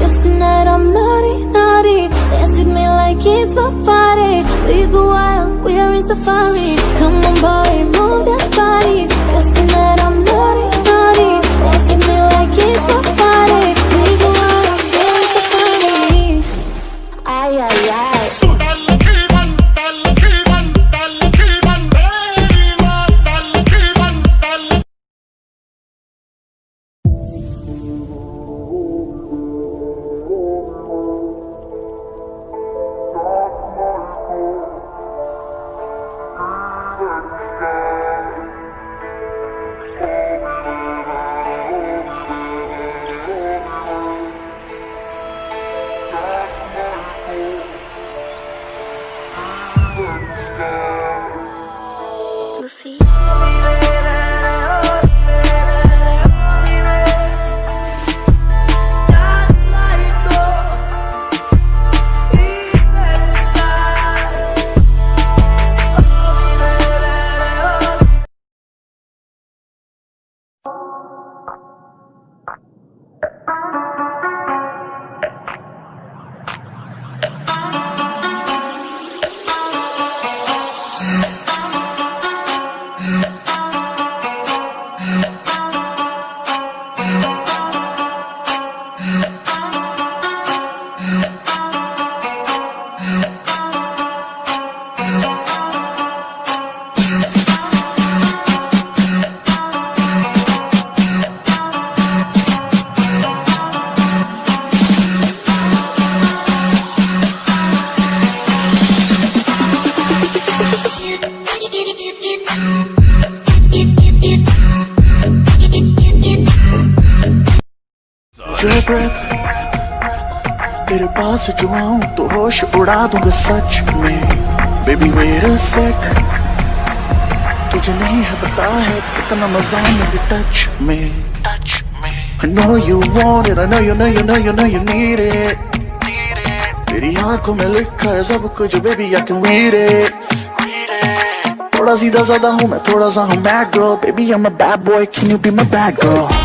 Cause tonight I'm naughty, naughty. Dance with me like it's my party. We go wild, we are in safari. Come on boy, move that body. Cause tonight I'm naughty, naughty. Dance with me like it's my party. We go wild, we are in safari. Ay, ay, ay. Lucy. जो breath तेरे पास जो आऊं तो होश उड़ा दूंगा सच में Baby wait a sec तुझे नहीं है पता है कितना मजा मेरे touch में I know you want it I know you need it तेरी आंखों में लिखा है सब कुछ baby I can read it थोड़ा सीधा साधा हूँ मैं थोड़ा सा हूँ bad girl Baby I'm a bad boy can you be my bad girl